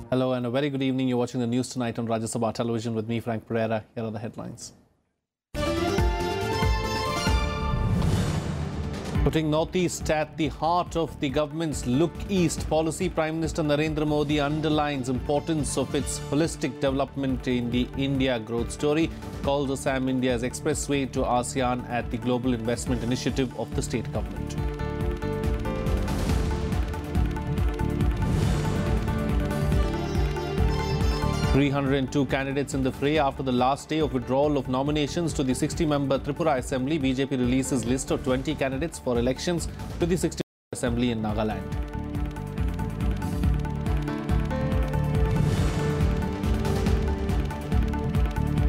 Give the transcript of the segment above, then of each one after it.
Hello and a very good evening. You're watching the news tonight on Rajya Sabha television with me, Frank Pereira. Here are the headlines. Putting Northeast at the heart of the government's Look East policy, Prime Minister Narendra Modi underlines importance of its holistic development in the India growth story, calls Assam India's expressway to ASEAN at the Global Investment Initiative of the state government. ...302 candidates in the fray after the last day of withdrawal of nominations to the 60-member Tripura Assembly. BJP releases list of 20 candidates for elections to the 60th Assembly in Nagaland.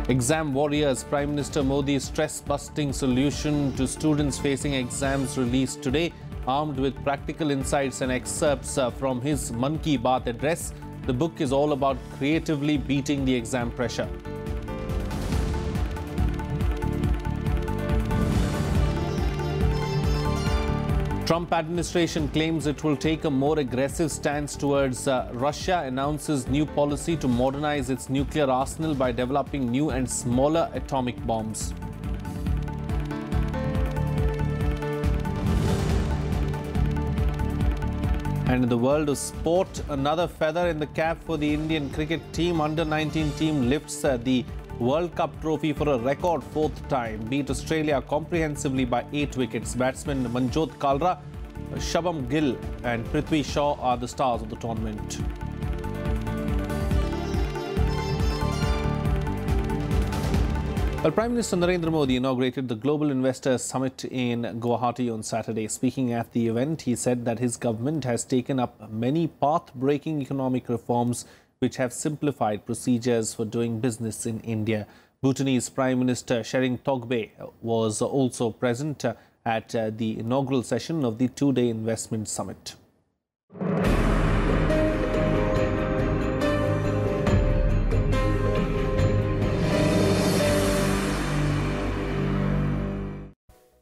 Exam warriors, Prime Minister Modi's stress-busting solution to students facing exams released today. Armed with practical insights and excerpts from his Mann Ki Baat address, the book is all about creatively beating the exam pressure. Trump administration claims it will take a more aggressive stance towards Russia, announces new policy to modernize its nuclear arsenal by developing new and smaller atomic bombs. And in the world of sport, another feather in the cap for the Indian cricket team. Under-19 team lifts the World Cup trophy for a record fourth time. Beat Australia comprehensively by 8 wickets. Batsmen Manjot Kalra, Shabam Gill and Prithvi Shaw are the stars of the tournament. Well, Prime Minister Narendra Modi inaugurated the Global Investor Summit in Guwahati on Saturday. Speaking at the event, he said that his government has taken up many path-breaking economic reforms which have simplified procedures for doing business in India. Bhutanese Prime Minister Tshering Togbe was also present at the inaugural session of the two-day investment summit.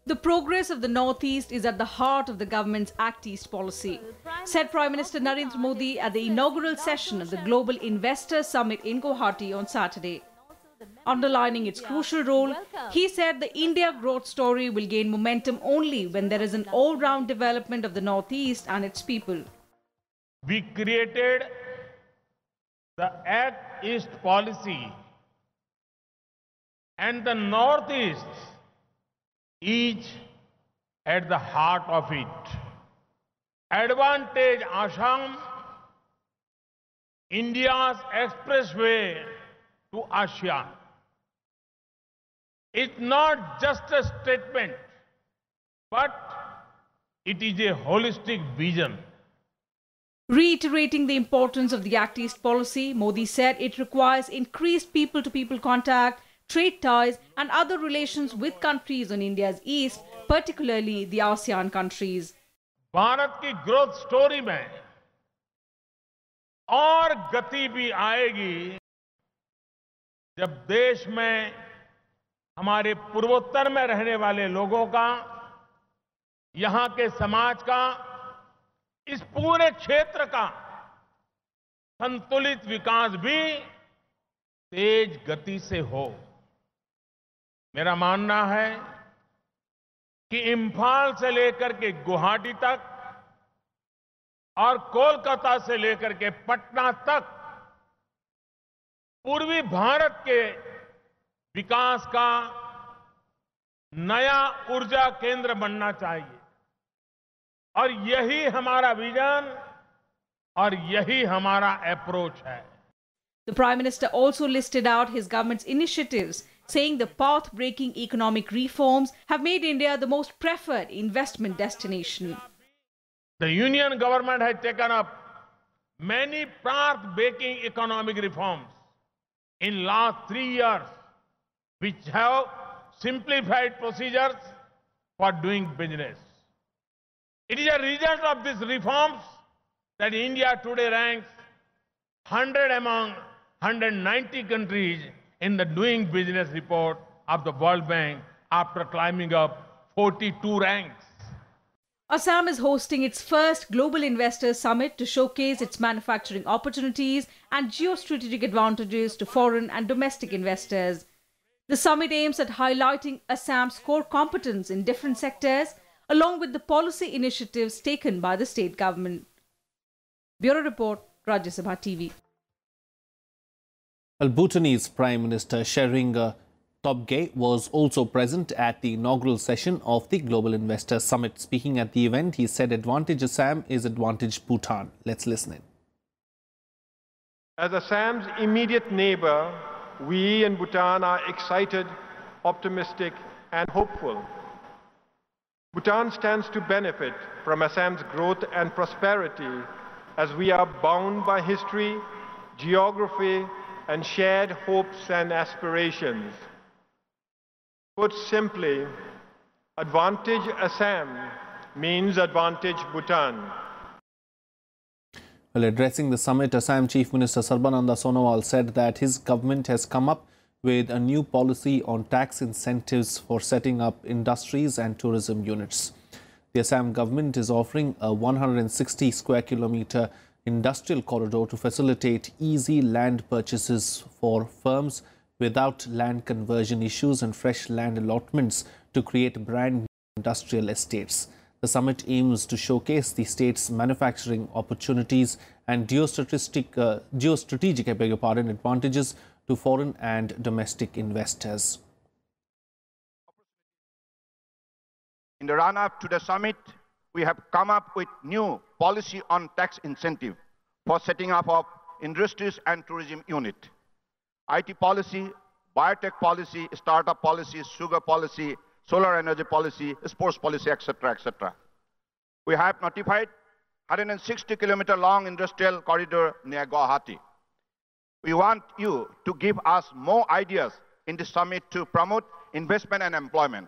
The progress of the Northeast is at the heart of the government's Act East policy, said Prime Minister Narendra Modi at the inaugural session of the Global Investor Summit in Guwahati on Saturday. Underlining its crucial role, he said the India growth story will gain momentum only when there is an all-round development of the Northeast and its people. We created the Act East policy, and the Northeast each at the heart of it. Advantage Assam, India's expressway to ASEAN. It's not just a statement, but it is a holistic vision. Reiterating the importance of the Act East policy, Modi said it requires increased people-to-people contact, trade ties and other relations with countries on India's east, particularly the ASEAN countries. Bharat की growth story में और गति भी आएगी जब देश में हमारे पूर्वोत्तर में रहने वाले लोगों का, यहां के समाज का, इस पूरे क्षेत्र का संतुलित विकास भी तेज गति से हो। मेरा मानना है कि इम्फाल से लेकर के गुवाहाटी तक और कोलकाता से लेकर के पटना तक पूर्वी भारत के विकास का नया ऊर्जा केंद्र बनना चाहिए और यही हमारा विजन और यही हमारा अप्रोच है। The Prime Minister also listed out his government's initiatives, saying the path-breaking economic reforms have made India the most preferred investment destination. The Union government has taken up many path-breaking economic reforms in last 3 years, which have simplified procedures for doing business. It is a result of these reforms that India today ranks 100 among 190 countries in the Doing Business report of the World Bank after climbing up 42 ranks. Assam is hosting its first Global Investors Summit to showcase its manufacturing opportunities and geostrategic advantages to foreign and domestic investors. The summit aims at highlighting Assam's core competence in different sectors, along with the policy initiatives taken by the state government. Bureau Report, Rajya Sabha TV. Well, Bhutanese Prime Minister Sheringa Tobgay was also present at the inaugural session of the Global Investor Summit. Speaking at the event, he said advantage Assam is advantage Bhutan. Let's listen in. As Assam's immediate neighbor, we in Bhutan are excited, optimistic and hopeful. Bhutan stands to benefit from Assam's growth and prosperity as we are bound by history, geography and shared hopes and aspirations. Put simply, advantage Assam means advantage Bhutan. Well, addressing the summit, Assam Chief Minister Sarbananda Sonowal said that his government has come up with a new policy on tax incentives for setting up industries and tourism units. The Assam government is offering a 160 square kilometre industrial corridor to facilitate easy land purchases for firms without land conversion issues and fresh land allotments to create brand new industrial estates. The summit aims to showcase the state's manufacturing opportunities and geostrategic advantages to foreign and domestic investors. In the run-up to the summit, we have come up with new policy on tax incentive for setting up of industries and tourism unit. IT policy, biotech policy, startup policy, sugar policy, solar energy policy, sports policy, etc., etc. We have notified 160-kilometer long industrial corridor near Guwahati. We want you to give us more ideas in the summit to promote investment and employment.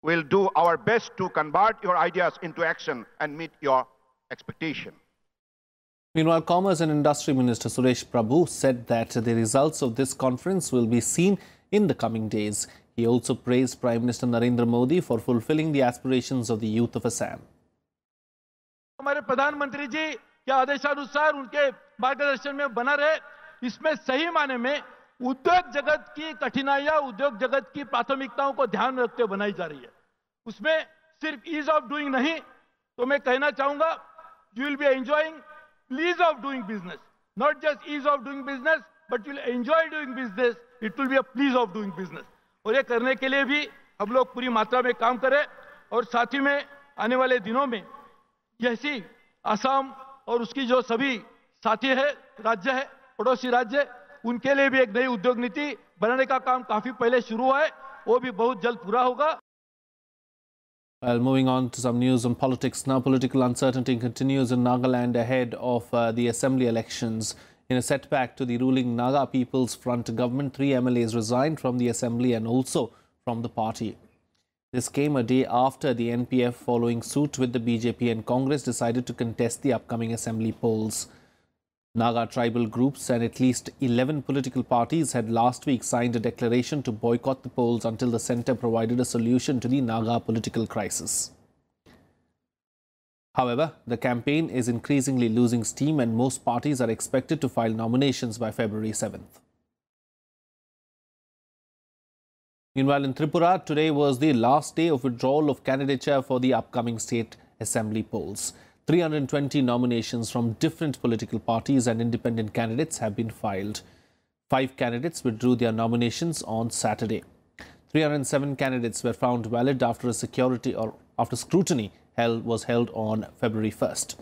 We'll do our best to convert your ideas into action and meet your expectation. Meanwhile, Commerce and Industry Minister Suresh Prabhu said that the results of this conference will be seen in the coming days. He also praised Prime Minister Narendra Modi for fulfilling the aspirations of the youth of Assam. हमारे प्रधानमंत्री जी के आदेशानुसार उनके मार्गदर्शन में बना रहे, इसमें सही माने में उद्योग जगत की कठिनाइयां, उद्योग जगत की प्राथमिकताओं को ध्यान में रखते हुए बनाई जा रही है. उसमें सिर्फ ईज ऑफ डूइंग नहीं, तो मैं कहना चाहूंगा, you will be enjoying ease of doing business, not just ease of doing business, but you'll enjoy doing business. It will be a please of doing business. और ये करने के लिए भी हम लोग पूरी मात्रा में काम करें और साथ ही में आने वाले दिनों में जैसी असम और उसकी जो सभी साथी है, राज्य है, पड़ोसी राज्य, उनके लिए भी एक नई उद्योग नीति बनाने का काम काफी पहले शुरू हुआ है, वो भी बहुत जल्द पूरा होगा. Well, moving on to some news on politics now. Political uncertainty continues in Nagaland ahead of the assembly elections. In a setback to the ruling Naga People's Front government, 3 MLAs resigned from the assembly and also from the party. This came a day after the NPF, following suit with the BJP and Congress, decided to contest the upcoming assembly polls. Naga tribal groups and at least 11 political parties had last week signed a declaration to boycott the polls until the centre provided a solution to the Naga political crisis. However, the campaign is increasingly losing steam and most parties are expected to file nominations by February 7th. Meanwhile, in Tripura, today was the last day of withdrawal of candidature for the upcoming state assembly polls. 320 nominations from different political parties and independent candidates have been filed. 5 candidates withdrew their nominations on Saturday. 307 candidates were found valid after scrutiny was held on February 1st.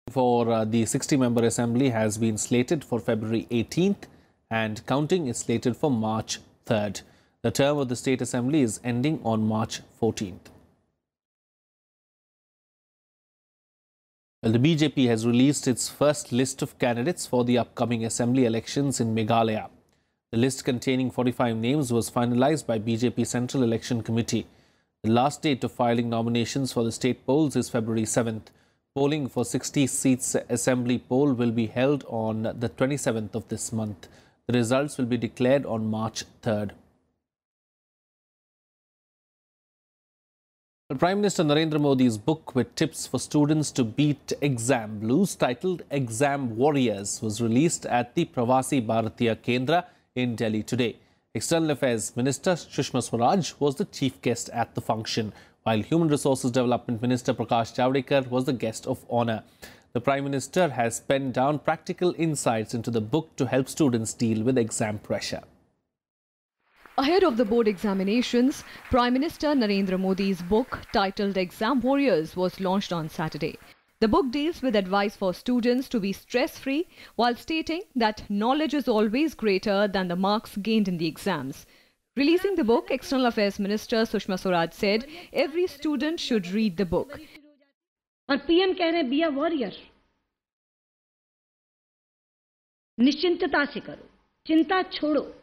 For the 60-member assembly has been slated for February 18th and counting is slated for March 3rd. The term of the state assembly is ending on March 14th. Well, the BJP has released its first list of candidates for the upcoming assembly elections in Meghalaya. The list containing 45 names was finalized by BJP Central Election Committee. The last date of filing nominations for the state polls is February 7th. Polling for 60 seats assembly poll will be held on the 27th of this month. The results will be declared on March 3rd. Prime Minister Narendra Modi's book with tips for students to beat exam blues, titled Exam Warriors, was released at the Pravasi Bharatiya Kendra in Delhi today. External Affairs Minister Sushma Swaraj was the chief guest at the function, while Human Resources Development Minister Prakash Javadekar was the guest of honour. The Prime Minister has penned down practical insights into the book to help students deal with exam pressure. Ahead of the board examinations, Prime Minister Narendra Modi's book titled Exam Warriors was launched on Saturday. The book deals with advice for students to be stress-free while stating that knowledge is always greater than the marks gained in the exams. Releasing the book, External Affairs Minister Sushma Swaraj said every student should read the book. और PM कह रहे हैं be a warrior, निश्चिंतता से करो, चिंता छोड़ो।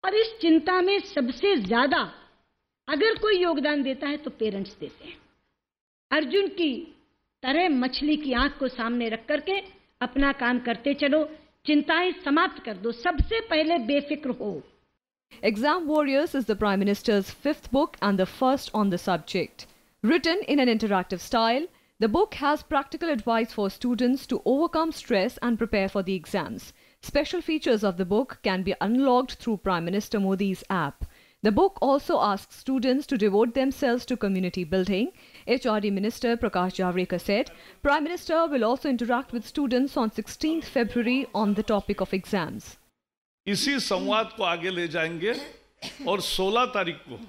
और इस चिंता में सबसे ज्यादा अगर कोई योगदान देता है तो पेरेंट्स देते हैं। अर्जुन की तरह मछली की आंख को सामने रख करके अपना काम करते चलो, चिंताएं समाप्त कर दो, सबसे पहले बेफिक्र हो। Exam Warriors is the Prime Minister's fifth book and the first on the subject. Written in an interactive style, the book has practical advice for students to overcome stress and prepare for the exams. Special features of the book can be unlocked through Prime Minister Modi's app. The book also asks students to devote themselves to community building. HRD Minister Prakash Javadekar said Prime Minister will also interact with students on 16th February on the topic of exams. इसी संवाद को आगे ले जाएंगे और 16 तारीख को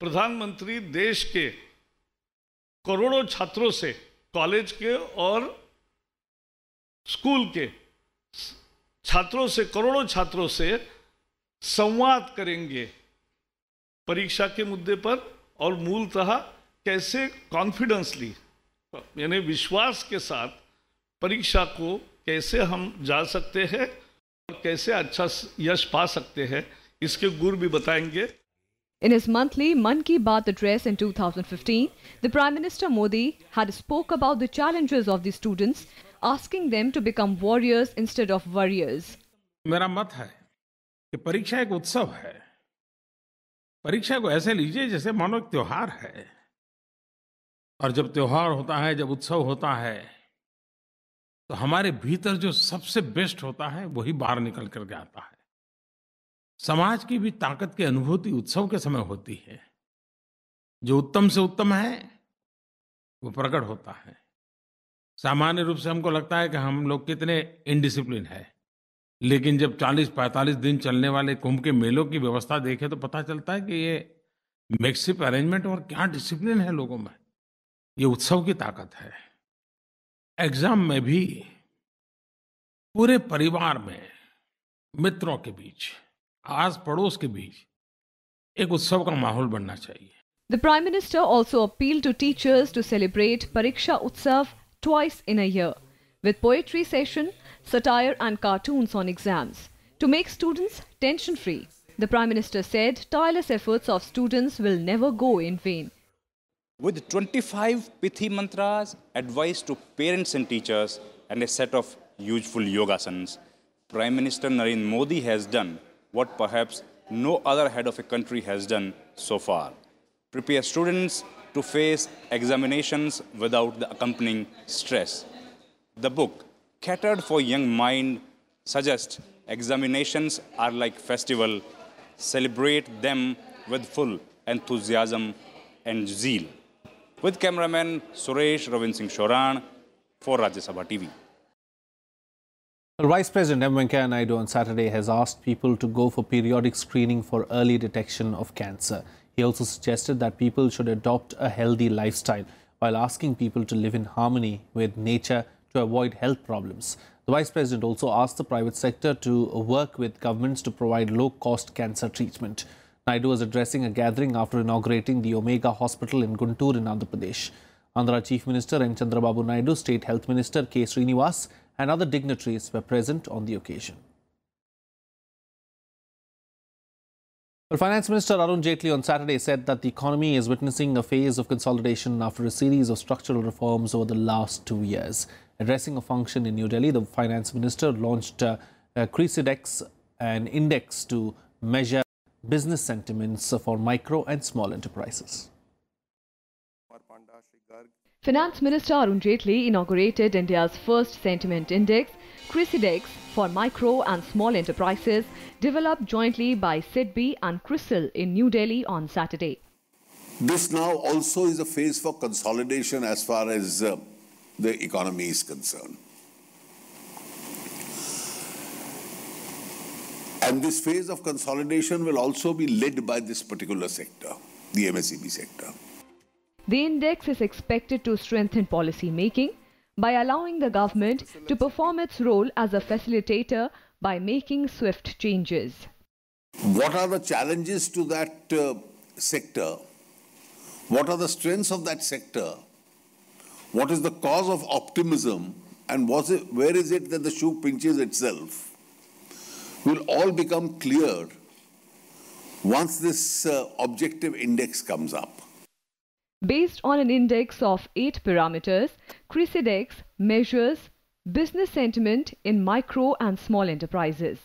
प्रधानमंत्री देश के करोड़ों छात्रों से, कॉलेज के और स्कूल के छात्रों से, करोड़ों छात्रों से संवाद करेंगे परीक्षा के मुद्दे पर और मूलतः कैसे कॉन्फिडेंसली, यानी विश्वास के साथ परीक्षा को कैसे हम जा सकते हैं और कैसे अच्छा यश पा सकते हैं, इसके गुर भी बताएंगे। In his monthly Man Ki Baat address in 2015, the Prime Minister Modi had spoke about the challenges of the students, asking them to become warriors instead of worriers. मेरा मत है कि परीक्षा एक उत्सव है। परीक्षा को ऐसे लीजिए जैसे मानो एक त्योहार है। और जब त्योहार होता है, जब उत्सव होता है, तो हमारे भीतर जो सबसे बेस्ट होता है वही बाहर निकल करके आता है। समाज की भी ताकत की अनुभूति उत्सव के समय होती है। जो उत्तम से उत्तम है वो प्रकट होता है। सामान्य रूप से हमको लगता है कि हम लोग कितने इनडिसिप्लिन है, लेकिन जब 40-45 दिन चलने वाले कुंभ के मेलों की व्यवस्था देखें तो पता चलता है कि ये मेकशिप अरेंजमेंट और क्या डिसिप्लिन है लोगों में। ये उत्सव की ताकत है। एग्जाम में भी पूरे परिवार में, मित्रों के बीच, आस पड़ोस के बीच एक उत्सव का माहौल बनना चाहिए। The Prime Minister also appealed to teachers to celebrate Pariksha Utsav twice in a year, with poetry session, satire and cartoons on exams, to make students tension-free. The Prime Minister said tireless efforts of students will never go in vain. With 25 pithy mantras, advice to parents and teachers, and a set of useful yogasanas, Prime Minister Narendra Modi has done what perhaps no other head of a country has done so far. Prepare students to face examinations without the accompanying stress. The book, catered for young mind, suggests examinations are like festival. Celebrate them with full enthusiasm and zeal. With cameraman Suresh Ravin Singh Shoran for Rajya Sabha TV. Vice President M. Venkaiah Naidu on Saturday has asked people to go for periodic screening for early detection of cancer. He also suggested that people should adopt a healthy lifestyle while asking people to live in harmony with nature to avoid health problems. The Vice President also asked the private sector to work with governments to provide low-cost cancer treatment. Naidu was addressing a gathering after inaugurating the Omega Hospital in Guntur in Andhra Pradesh. Andhra Chief Minister N. Chandrababu Naidu, State Health Minister K. Srinivas and other dignitaries were present on the occasion. Well, Finance Minister Arun Jaitley on Saturday said that the economy is witnessing a phase of consolidation after a series of structural reforms over the last 2 years. Addressing a function in New Delhi, the Finance Minister launched Crisidex, an index to measure business sentiments for micro and small enterprises. Finance Minister Arun Jaitley inaugurated India's first sentiment index, CRISIL, for micro and small enterprises, developed jointly by SIDBI and CRISIL in New Delhi on Saturday. This now also is a phase for consolidation as far as the economy is concerned. And this phase of consolidation will also be led by this particular sector, the MSEB sector. The index is expected to strengthen policy making by allowing the government to perform its role as a facilitator by making swift changes. What are the challenges to that sector? What are the strengths of that sector? What is the cause of optimism? And where is it that the shoe pinches itself? Will all become clear once this objective index comes up. Based on an index of 8 parameters, CRISIL measures business sentiment in micro and small enterprises.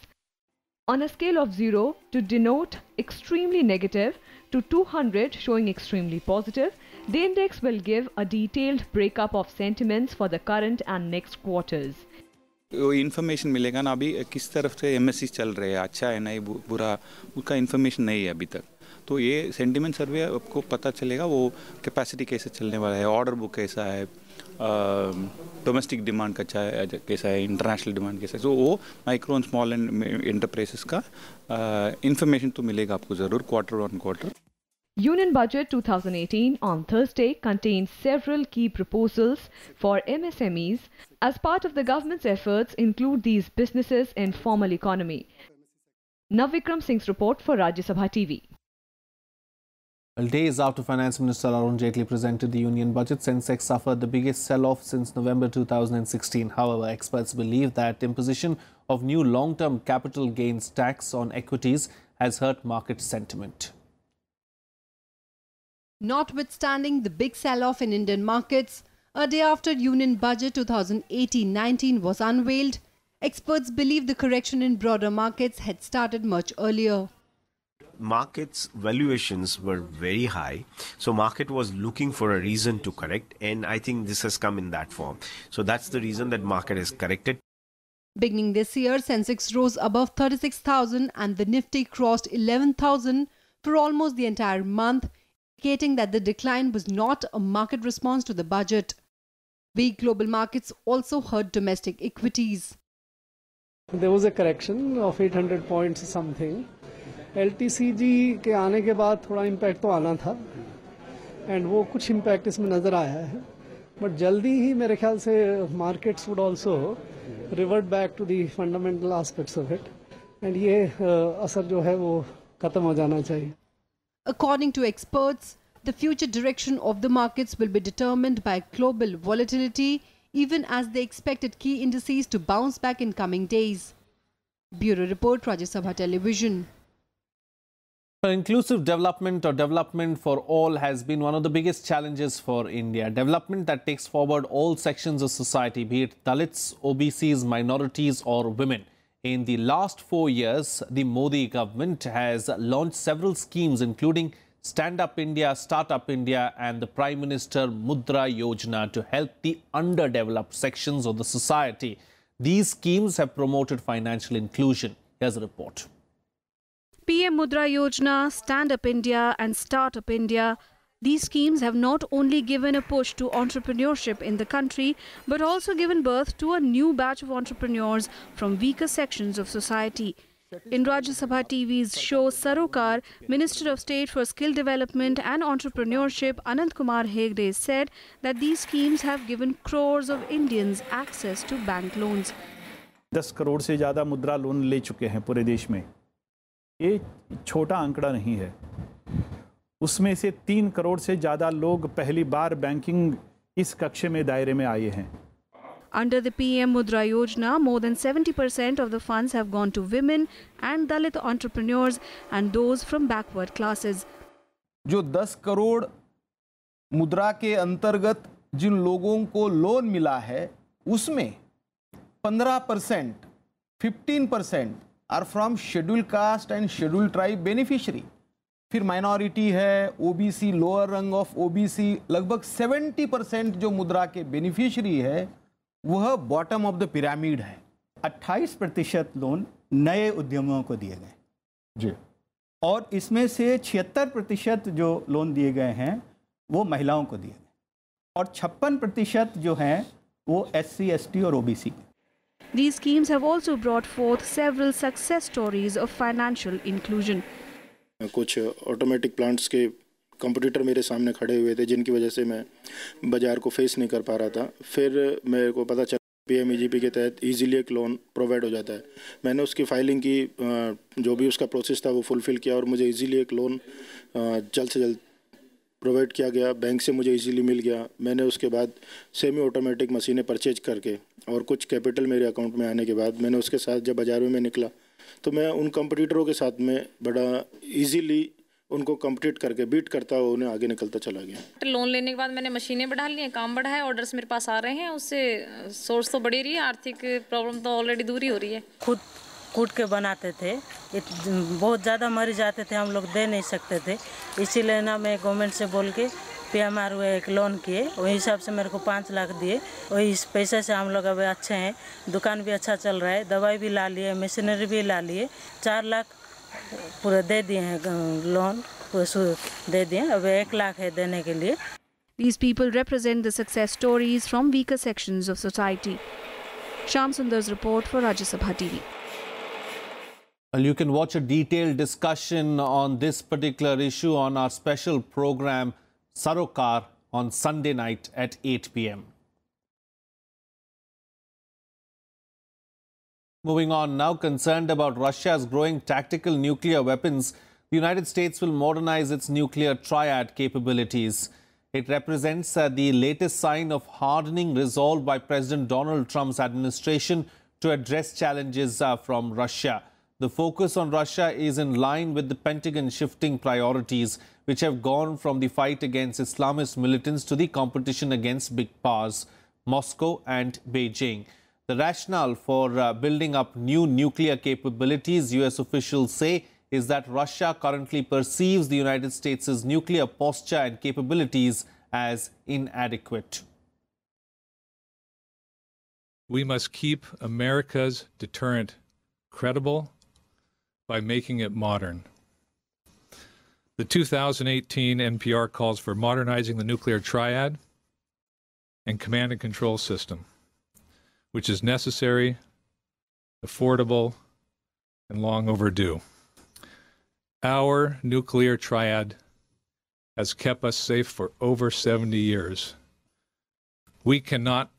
On a scale of 0 to denote extremely negative to 200 showing extremely positive, the index will give a detailed breakup of sentiments for the current and next quarters. Information मिलेगा ना अभी किस तरफ से MSc चल रहे हैं, अच्छा है नहीं बुरा, उसका इन्फॉर्मेशन नहीं है अभी तक. तो ये सेंटिमेंट सर्वे आपको पता चलेगा वो कैपेसिटी कैसे चलने वाला है, ऑर्डर बुक कैसा है, डोमेस्टिक डिमांड कैसा है, इंटरनेशनल डिमांड कैसा है. तो वो माइक्रो एंड स्मॉल एंटरप्राइजेस का इन्फॉर्मेशन तो मिलेगा आपको ज़रूर quarter on quarter. Union Budget 2018 on Thursday contains several key proposals for MSMEs as part of the government's efforts include these businesses in formal economy. Navvikram Singh's report for Rajya Sabha TV. Well, days after Finance Minister Arun Jaitley presented the Union Budget, Sensex suffered the biggest sell-off since November 2016. However, experts believe that imposition of new long-term capital gains tax on equities has hurt market sentiment. Notwithstanding the big sell-off in Indian markets, a day after Union Budget 2018-19 was unveiled, experts believe the correction in broader markets had started much earlier. Markets valuations were very high, so market was looking for a reason to correct, and I think this has come in that form. So that's the reason that market is corrected. Beginning this year, Sensex rose above 36,000 and the Nifty crossed 11,000 for almost the entire month, indicating that the decline was not a market response to the budget. Weak global markets also hurt domestic equities. There was a correction of 800 points something. LTCG के आने के बाद थोड़ा impact तो आना था and वो कुछ इम्पैक्ट इसमें नज़र आया है, बट जल्दी ही मेरे ख्याल से markets would also revert back to the fundamental aspects of it and ये असर जो है वो खत्म हो जाना चाहिए. According to experts, the future direction of the markets will be determined by global volatility, even as they expected key indices to bounce back in coming days. Bureau Report, Rajya Sabha Television. Inclusive development or development for all has been one of the biggest challenges for India. Development that takes forward all sections of society, be it Dalits, OBCs, minorities or women. In the last 4 years, the Modi government has launched several schemes including Stand Up India, Start Up India and the Prime Minister Mudra Yojana to help the underdeveloped sections of the society. These schemes have promoted financial inclusion. Here's a report. PM Mudra Yojana, Stand Up India and Start Up India. These schemes have not only given a push to entrepreneurship in the country, but also given birth to a new batch of entrepreneurs from weaker sections of society. In Rajya Sabha TV's show Sarokar, Minister of State for Skill Development and Entrepreneurship Anand Kumar Hegde said that these schemes have given crores of Indians access to bank loans. 10 crore से ज़्यादा मुद्रा loan ले चुके हैं पूरे देश में. ये छोटा आंकड़ा नहीं है. उसमें से 3 करोड़ से ज़्यादा लोग पहली बार बैंकिंग इस कक्ष में दायरे में आए हैं. Under the PM Mudra Yojana, more than 70% of the funds have gone to women and Dalit entrepreneurs and those from backward classes. जो 10 करोड़ मुद्रा के अंतर्गत जिन लोगों को लोन मिला है, उसमें 15%, 15% are from scheduled caste and scheduled tribe beneficiary. फिर माइनॉरिटी है, ओबीसी, लोअर रंग ऑफ ओबीसी, लगभग 70% जो मुद्रा के बेनिफिशियरी है वह बॉटम ऑफ द पिरामिड है। 28% लोन नए उद्यमियों को दिए गए जी, और इसमें से 76% जो लोन दिए गए हैं वो महिलाओं को दिए गए, और 56% जो हैं वो SC, ST और OBC। These schemes have also brought forth several success stories of financial inclusion. कुछ ऑटोमेटिक प्लांट्स के कंपटीटर मेरे सामने खड़े हुए थे जिनकी वजह से मैं बाज़ार को फेस नहीं कर पा रहा था। फिर मेरे को पता चला PMEGP के तहत इजीली एक लोन प्रोवाइड हो जाता है। मैंने उसकी फाइलिंग की, जो भी उसका प्रोसेस था वो फुलफ़िल किया और मुझे इजीली एक लोन जल्द से जल्द प्रोवाइड किया गया। बैंक से मुझे इजीली मिल गया। मैंने उसके बाद सेमी ऑटोमेटिक मशीनें परचेज करके और कुछ कैपिटल मेरे अकाउंट में आने के बाद मैंने उसके साथ जब बाज़ार में निकला तो मैं उन कंपटीटरों के साथ में बड़ा इजीली उनको कंप्लीट करके बीट करता हुआ उन्हें आगे निकलता चला गया। लोन लेने के बाद मैंने मशीनें बढ़ा ली हैं, काम बढ़ा है, ऑर्डर्स मेरे पास आ रहे हैं, उससे सोर्स तो बढ़ी रही है, आर्थिक प्रॉब्लम तो ऑलरेडी दूर ही हो रही है। खुद कूट के बनाते थे, बहुत ज़्यादा मर जाते थे, हम लोग दे नहीं सकते थे, इसीलिए ना मैं गवर्नमेंट से बोल के PMR हुए एक लोन किए, वही हिसाब से मेरे को 5 लाख दिए। वही इस पैसे से हम लोग अभी अच्छे हैं, दुकान भी अच्छा चल रहा है, दवाई भी ला लिए, मशीनरी भी ला लिए, 4 लाख पूरे दे दिए हैं लोन, पूरे दे दिए, अब 1 लाख है देने के लिए। These people represent the success stories from weaker sections of society. Shyam Sundar's report for Rajya Sabha TV. Well, you can watch a detailed discussion on this particular issue on our special program Sarokar on Sunday night at 8 p.m. Moving on now, concerned about Russia's growing tactical nuclear weapons, the United States will modernize its nuclear triad capabilities. It represents the latest sign of hardening resolve by President Donald Trump's administration to address challenges from Russia. The focus on Russia is in line with the Pentagon shifting priorities, which have gone from the fight against Islamist militants to the competition against big powers, Moscow and Beijing. The rationale for building up new nuclear capabilities, US officials say, is that Russia currently perceives the United States' nuclear posture and capabilities as inadequate. We must keep America's deterrent credible by making it modern. The 2018 NPR calls for modernizing the nuclear triad and command and control system, which is necessary, affordable, and long overdue. Our nuclear triad has kept us safe for over 70 years. We cannot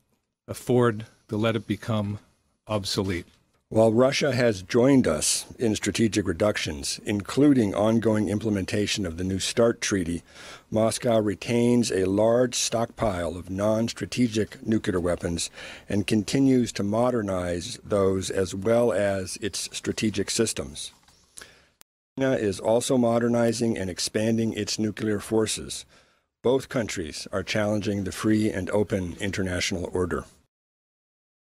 afford to let it become obsolete. While Russia has joined us in strategic reductions, including ongoing implementation of the New START treaty, Moscow retains a large stockpile of non-strategic nuclear weapons and continues to modernize those as well as its strategic systems. China is also modernizing and expanding its nuclear forces. Both countries are challenging the free and open international order.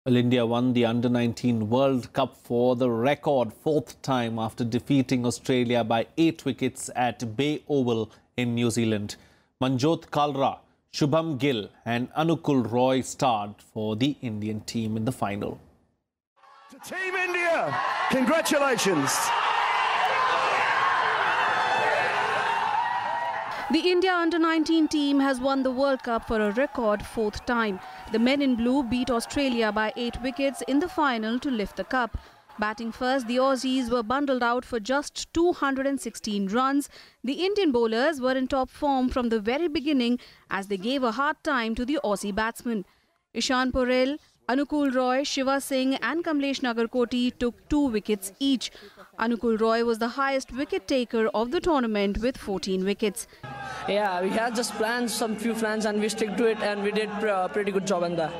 Well, India won the Under-19 World Cup for the record 4th time after defeating Australia by 8 wickets at Bay Oval in New Zealand. Manjot Kalra, Shubham Gill and Anukul Roy starred for the Indian team in the final. To Team India, congratulations. The India Under-19 team has won the World Cup for a record 4th time. The men in blue beat Australia by 8 wickets in the final to lift the cup. Batting first, the Aussies were bundled out for just 216 runs. The Indian bowlers were in top form from the very beginning as they gave a hard time to the Aussie batsmen. Ishan Porel, Anukul Roy, Shiva Singh and Kamlesh Nagarkoti took 2 wickets each. Anukul Roy was the highest wicket taker of the tournament with 14 wickets. Yeah, we had just some few plans and we stick to it and we did a pretty good job on that.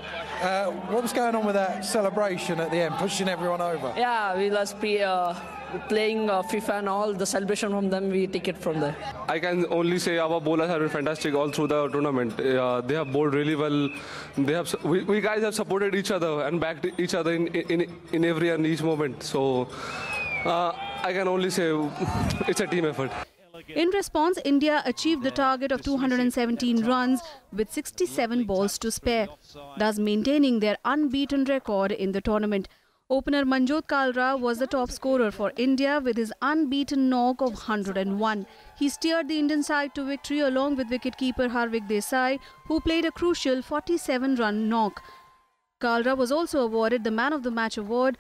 What was going on with that celebration at the end, pushing everyone over? Yeah, we was playing FIFA and all, the celebration from them, we take it from there. I can only say our bowlers have been fantastic all through the tournament. They have bowled really well. We guys have supported each other and backed each other in every and each moment. So I can only say it's a team effort. In response, India achieved the target of 217 runs with 67 balls to spare, thus maintaining their unbeaten record in the tournament. Opener Manjot Kalra was the top scorer for India with his unbeaten knock of 101. He steered the Indian side to victory along with wicketkeeper Harvik Desai, who played a crucial 47-run knock. Kalra was also awarded the Man of the Match award,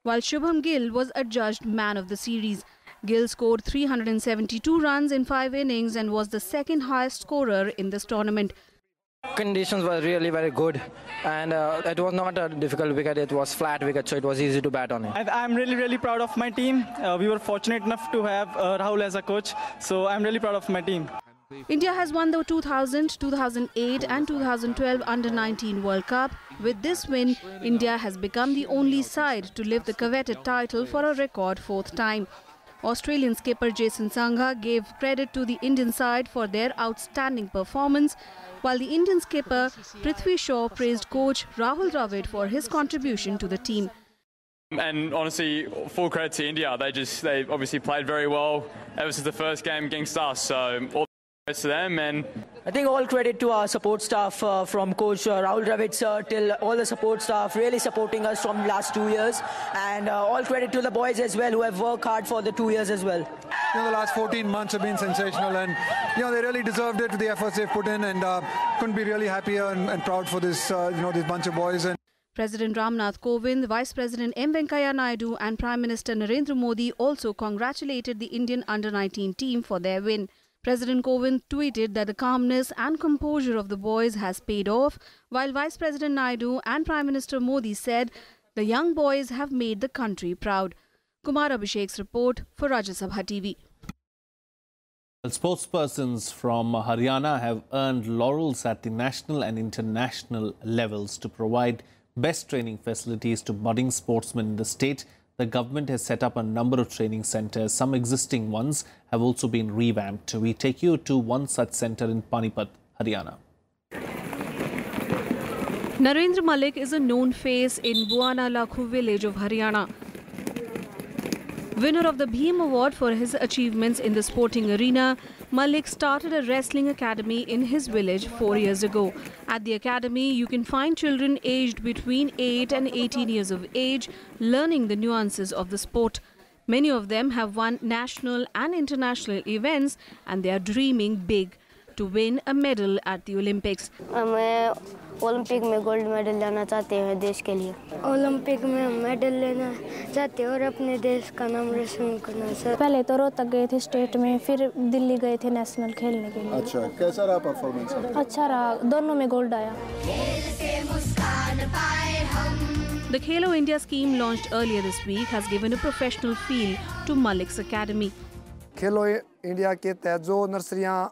while Shubham Gill was adjudged Man of the Series. Gill scored 372 runs in 5 innings and was the second highest scorer in this tournament. Conditions were really very good, and it was not a difficult wicket. It was flat wicket, so it was easy to bat on it. I'm really proud of my team. We were fortunate enough to have Rahul as a coach, so I'm really proud of my team. India has won the 2000, 2008 and 2012 Under-19 World Cup. With this win, India has become the only side to lift the coveted title for a record 4th time. Australian skipper Jason Sangha gave credit to the Indian side for their outstanding performance, while the Indian skipper Prithvi Shaw praised coach Rahul Dravid for his contribution to the team. And honestly, full credit to India. They obviously played very well ever since the first game against us. So all to them. And I think all credit to our support staff from coach Rahul Dravid sir till all the support staff really supporting us from the last 2 years, and all credit to the boys as well who have worked hard for the 2 years as well. The last 14 months have been sensational, and they really deserved it for the efforts they've put in, and couldn't be really happier and proud for this this bunch of boys. And President Ramnath Kovind, Vice President M. Venkaiah Naidu and Prime Minister Narendra Modi also congratulated the Indian Under-19 team for their win. President Kovind tweeted that the calmness and composure of the boys has paid off, while Vice President Naidu and Prime Minister Modi said the young boys have made the country proud. Kumar Abhishek's report for Rajya Sabha TV. Sportspersons from Haryana have earned laurels at the national and international levels to provide best training facilities to budding sportsmen in the state. The government has set up a number of training centres. Some existing ones have also been revamped. We take you to one such centre in Panipat, Haryana. Narendra Malik is a known face in Buana Lakhu village of Haryana. Winner of the Bheem Award for his achievements in the sporting arena, Malik started a wrestling academy in his village 4 years ago. At the academy, you can find children aged between 8 and 18 years of age learning the nuances of the sport. Many of them have won national and international events, and they are dreaming big to win a medal at the Olympics. मैं Olympic में gold medal लाना चाहते हैं देश के लिए। Olympic में medal लेना चाहते हैं और अपने देश का नाम रोशन करना सर। पहले तो रोहतक गए थे स्टेट में, फिर दिल्ली गए थे नेशनल खेलने के लिए। अच्छा, कैसा रहा परफॉर्मेंस? अच्छा रहा, दोनों में गोल्ड आया। The Khelo India scheme launched earlier this week has given a professional feel to Malik's academy. Khelo India के तहत जो नर्सरियाँ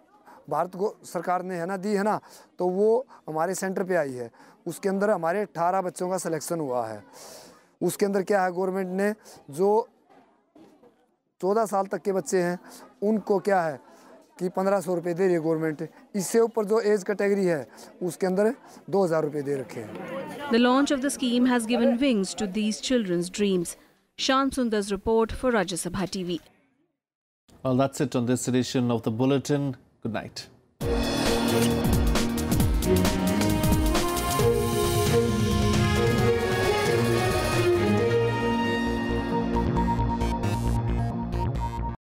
भारत को सरकार ने दी है ना, तो वो हमारे सेंटर पे आई है। उसके अंदर हमारे 18 बच्चों का सिलेक्शन हुआ है। उसके अंदर क्या है, गवर्नमेंट ने जो 14 साल तक के बच्चे हैं उनको क्या है कि 1500 रुपये दे रही है गवर्नमेंट। इससे ऊपर जो एज कैटेगरी है उसके अंदर 2000 रुपये दे रखे हैं। The launch of the scheme has given wings to these children's dreams. Shan Sundar's report for Rajya Sabha TV. Well, that's it on this edition of the Bulletin. Good night.